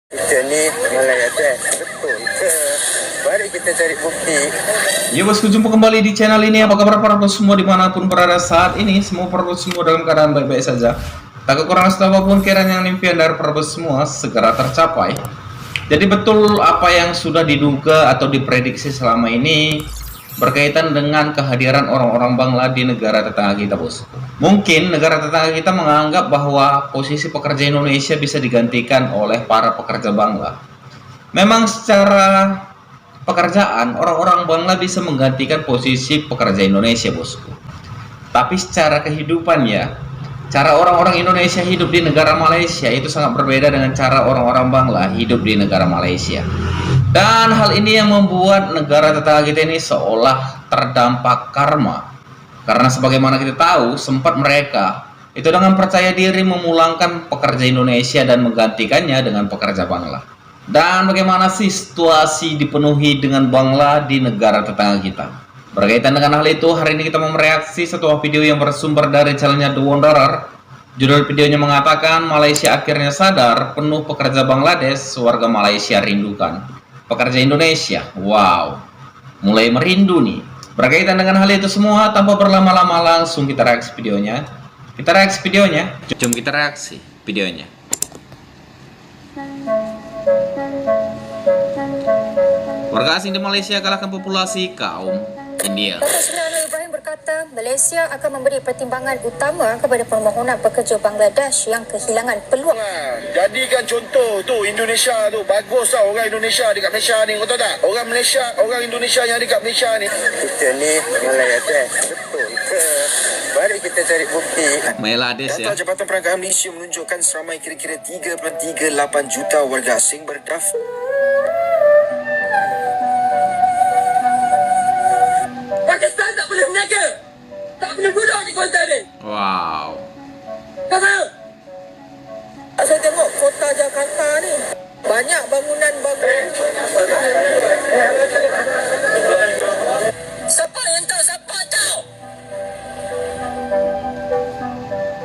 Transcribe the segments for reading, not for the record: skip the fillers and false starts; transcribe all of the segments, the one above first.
Kita ni melayan betul ke? Mari kita cari bukti. Ya bosku, jumpa kembali di channel ini. Apa kabar para bos semua dimanapun berada saat ini? Semua para bos semua dalam keadaan baik-baik saja. Tak kekurangan apapun kiranya yang impian dari para bos semua segera tercapai. Jadi betul apa yang sudah diduga atau diprediksi selama ini berkaitan dengan kehadiran orang-orang Bangla di negara tetangga kita, bos. Mungkin negara tetangga kita menganggap bahwa posisi pekerja Indonesia bisa digantikan oleh para pekerja Bangla. Memang secara pekerjaan, orang-orang Bangla bisa menggantikan posisi pekerja Indonesia, bosku. Tapi secara kehidupan ya, cara orang-orang Indonesia hidup di negara Malaysia itu sangat berbeda dengan cara orang-orang Bangla hidup di negara Malaysia. Dan hal ini yang membuat negara tetangga kita ini seolah terdampak karma. Karena sebagaimana kita tahu, sempat mereka itu dengan percaya diri memulangkan pekerja Indonesia dan menggantikannya dengan pekerja Bangla. Dan bagaimana sih situasi dipenuhi dengan Bangla di negara tetangga kita? Berkaitan dengan hal itu, hari ini kita mau mereaksi sebuah video yang bersumber dari channelnya The Wanderer. Judul videonya mengatakan, Malaysia akhirnya sadar penuh pekerja Bangladesh, warga Malaysia rindukan pekerja Indonesia. Wow, mulai merindu nih. Berkaitan dengan hal itu semua, tanpa berlama-lama langsung kita reaksi videonya. Jom kita reaksi videonya. Warga asing di Malaysia kalahkan populasi kaum India. Datuk Seri Anwar Ibrahim berkata, Malaysia akan memberi pertimbangan utama kepada permohonan pekerja Bangladesh yang kehilangan peluang. Jadikan contoh tu Indonesia tu bagus tau, orang Indonesia dekat Malaysia ni, kau tahu tak? Orang Malaysia, orang Indonesia yang dekat Malaysia ni. Kita ni melayan betul ke? Mari kita cari bukti. Bangladesh ya. Data Jabatan Perangkaan Malaysia menunjukkan seramai kira-kira 3.38 juta warga asing berdaftar. Pakistan tak boleh berniaga. Tak boleh bunuh di Kuantan ni. Wow. Tak tahu? Saya tengok kota Jakarta ni, banyak bangunan bagus. Siapa yang tahu? Siapa tahu?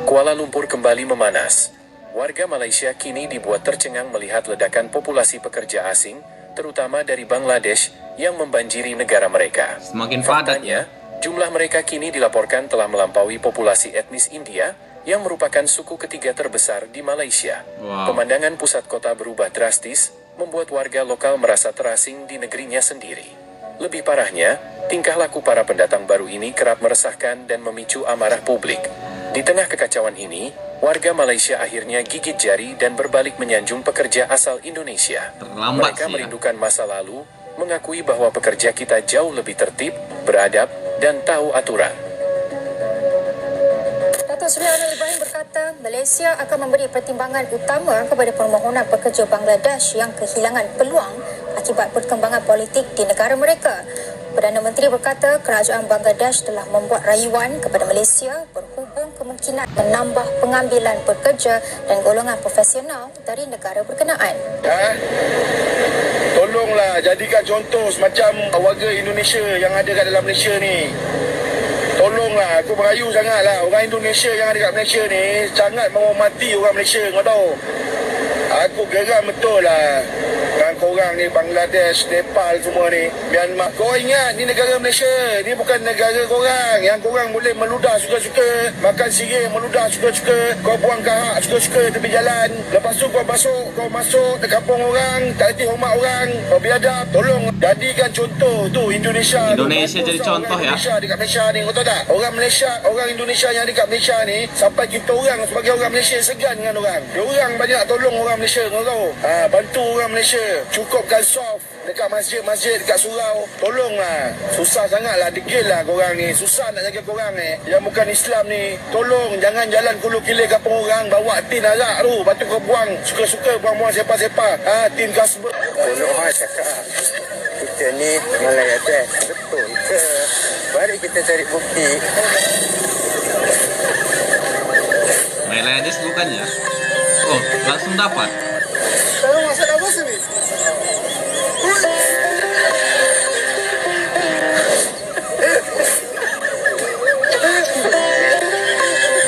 Kuala Lumpur kembali memanas. Warga Malaysia kini dibuat tercengang melihat ledakan populasi pekerja asing, terutama dari Bangladesh, yang membanjiri negara mereka. Semakin padat ya. Jumlah mereka kini dilaporkan telah melampaui populasi etnis India, yang merupakan suku ketiga terbesar di Malaysia. Wow. Pemandangan pusat kota berubah drastis, membuat warga lokal merasa terasing di negerinya sendiri. Lebih parahnya, tingkah laku para pendatang baru ini kerap meresahkan dan memicu amarah publik. Di tengah kekacauan ini, warga Malaysia akhirnya gigit jari dan berbalik menyanjung pekerja asal Indonesia. Terlambat Mereka sih ya. merindukan masa lalu, mengakui bahwa pekerja kita jauh lebih tertib, beradab, dan tahu aturan. Datuk Seri Anwar Ibrahim berkata, Malaysia akan memberi pertimbangan utama kepada permohonan pekerja Bangladesh yang kehilangan peluang akibat perkembangan politik di negara mereka. Perdana Menteri berkata, kerajaan Bangladesh telah membuat rayuan kepada Malaysia berhubung kemungkinan menambah pengambilan pekerja dan golongan profesional dari negara berkenaan. Tolonglah jadikan contoh semacam warga Indonesia yang ada kat dalam Malaysia ni. Tolonglah, aku merayu sangatlah. Orang Indonesia yang ada kat Malaysia ni sangat menghormati orang Malaysia, kau tahu. Aku geram betul lah dengan korang ni, Bangladesh, Nepal semua ni, Myanmar. Kau ingat ni negara Malaysia, ni bukan negara korang. Yang korang boleh meludah suka-suka, makan sirih meludah suka-suka, kau buang kahak suka-suka tepi jalan. Lepas tu kau masuk ke kampung orang, tak reti hormat orang, kau biadab. Tolong jadikan contoh tu Indonesia. Indonesia tu. jadi contoh ya. Malaysia dekat Malaysia ni, kau tahu tak? Orang Malaysia, orang Indonesia yang dekat Malaysia ni, sampai kita orang sebagai orang Malaysia segan dengan orang. Diorang banyak tolong orang Malaysia, kau tahu. Bantu orang Malaysia. Cukupkan soft dekat masjid-masjid, dekat surau. Tolonglah. Susah sangatlah, degil lah korang ni. Susah nak jaga korang ni. Yang bukan Islam ni, tolong jangan jalan kulu kilir kampung orang. Bawa tin arak tu, lepas tu kau buang suka-suka, buang-buang sepa-sepa. Tin kasbut. Tolong cakap. Kita ni melayan betul ke? Mari kita cari bukti. Bangladesh bukan ya? Oh, langsung dapat. Sekarang masak apa sini?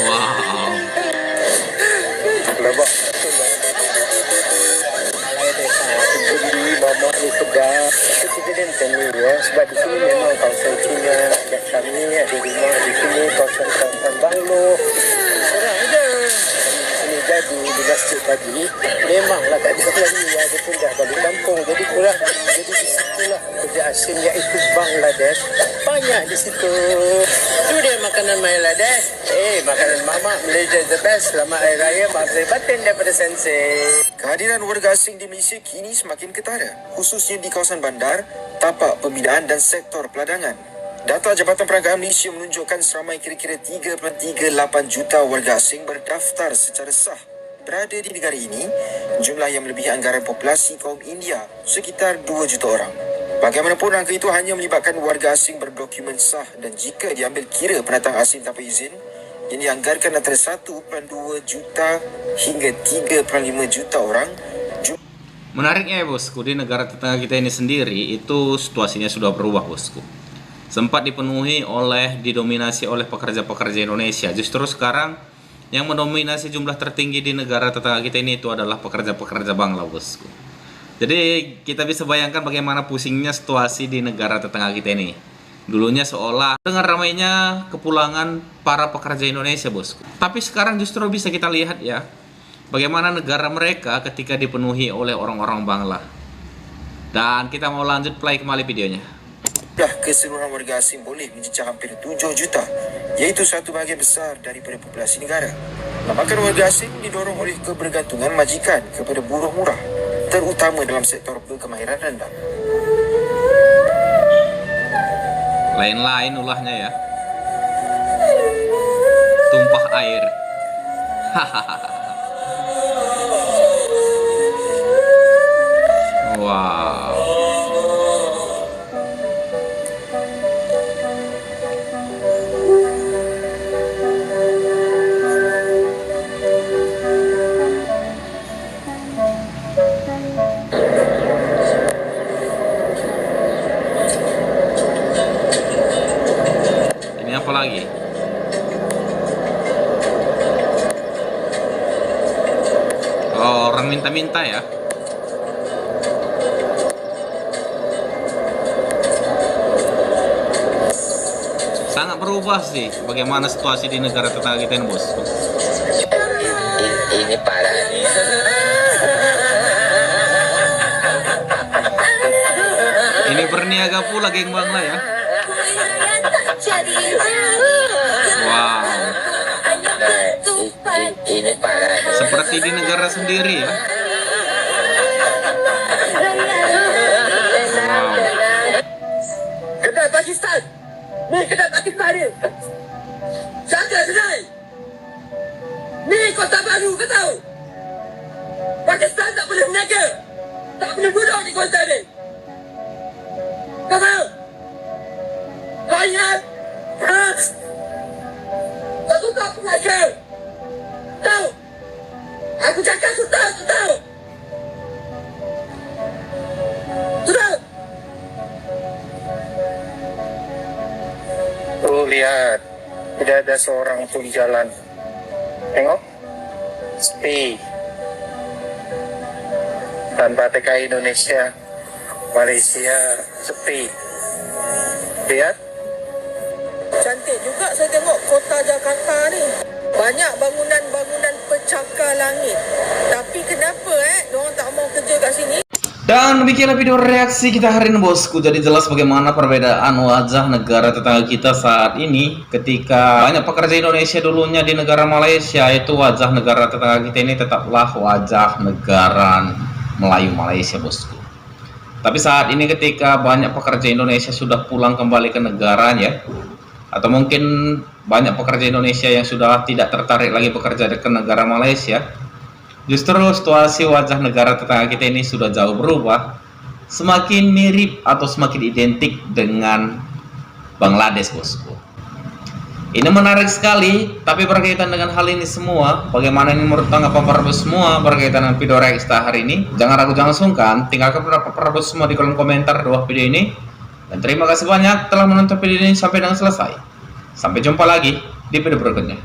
Wow. Nampak? Sebab di sini memang kawasan Cina, ada kami, ada rumah di sini, kawasan banglo. Orang ada. Kami di sini jadi di masjid tadi, memanglah tak ada orang ni ada pindah balik kampung. Jadi kurang, jadi di situlah kerja asing iaitu Bangladesh. Banyak di situ. Itu dia makanan Bangladesh. Makanan mamak Malaysia the best. Selamat Hari Raya, maafkan batin daripada Sensei. Kehadiran warga asing di Malaysia kini semakin ketara, khususnya di kawasan bandar, tapak pembinaan dan sektor peladangan. Data Jabatan Perangkaan Malaysia menunjukkan seramai kira-kira 3.38 juta warga asing berdaftar secara sah berada di negara ini, jumlah yang melebihi anggaran populasi kaum India sekitar 2 juta orang. Bagaimanapun, angka itu hanya melibatkan warga asing berdokumen sah dan jika diambil kira pendatang asing tanpa izin, yang dianggarkan antara 1.2 juta hingga 3.5 juta orang. Menariknya ya bosku, di negara tetangga kita ini sendiri itu situasinya sudah berubah bosku. Sempat didominasi oleh pekerja-pekerja Indonesia. Justru sekarang yang mendominasi jumlah tertinggi di negara tetangga kita ini itu adalah pekerja-pekerja Bangla bosku. Jadi kita bisa bayangkan bagaimana pusingnya situasi di negara tetangga kita ini. Dulunya seolah dengan ramainya kepulangan para pekerja Indonesia bosku. Tapi sekarang justru bisa kita lihat ya, bagaimana negara mereka ketika dipenuhi oleh orang-orang Bangla. Dan kita mau lanjut play kembali videonya. Keseluruhan warga asing boleh mencecah hampir 7 juta, iaitu satu bahagian besar daripada populasi negara. Nampaknya warga asing didorong oleh kebergantungan majikan kepada buruh murah, terutama dalam sektor berkemahiran rendah. Lain-lain ulahnya ya. Tumpah air. Wow. Ini apa lagi? Oh, orang minta-minta ya. Sangat berubah sih bagaimana situasi di negara tetangga kita ini bos. Ini parah nih. Ini berniaga pula geng Bangla ya. Wow. Ini parah. Seperti di negara sendiri ya. Wow. Kedai Pakistan. Ni kedai Pakistan ni. Jaga kedai. Ni kota baru kau tahu. Pakistan tak boleh berniaga. Tak boleh duduk di kota ni. Kau tahu? Kau ingat? Ha? Kau tak berniaga. Tahu? Aku cakap tu tahu, tu tahu. Tu tahu? Tuh lihat, tidak ada seorang pun jalan. Tengok, sepi. Tanpa TKI Indonesia, Malaysia sepi. Lihat. Cantik juga saya tengok kota Jakarta ni. Banyak bangunan-bangunan pencakar langit. Tapi kenapa diorang tak mau kerja kat sini? Dan demikianlah video reaksi kita hari ini bosku. Jadi jelas bagaimana perbedaan wajah negara tetangga kita saat ini. Ketika banyak pekerja Indonesia dulunya di negara Malaysia, itu wajah negara tetangga kita ini tetaplah wajah negara Melayu Malaysia bosku. Tapi saat ini ketika banyak pekerja Indonesia sudah pulang kembali ke negaranya, atau mungkin banyak pekerja Indonesia yang sudah tidak tertarik lagi bekerja ke negara Malaysia, justru situasi wajah negara tetangga kita ini sudah jauh berubah, semakin mirip atau semakin identik dengan Bangladesh bosku. Ini menarik sekali, tapi berkaitan dengan hal ini semua, bagaimana ini menurut tanggapan para bos semua berkaitan dengan video reaksi hari ini? Jangan ragu, jangan sungkan, tinggalkan pendapat para bos semua di kolom komentar di bawah video ini. Dan terima kasih banyak telah menonton video ini sampai dengan selesai. Sampai jumpa lagi di video berikutnya.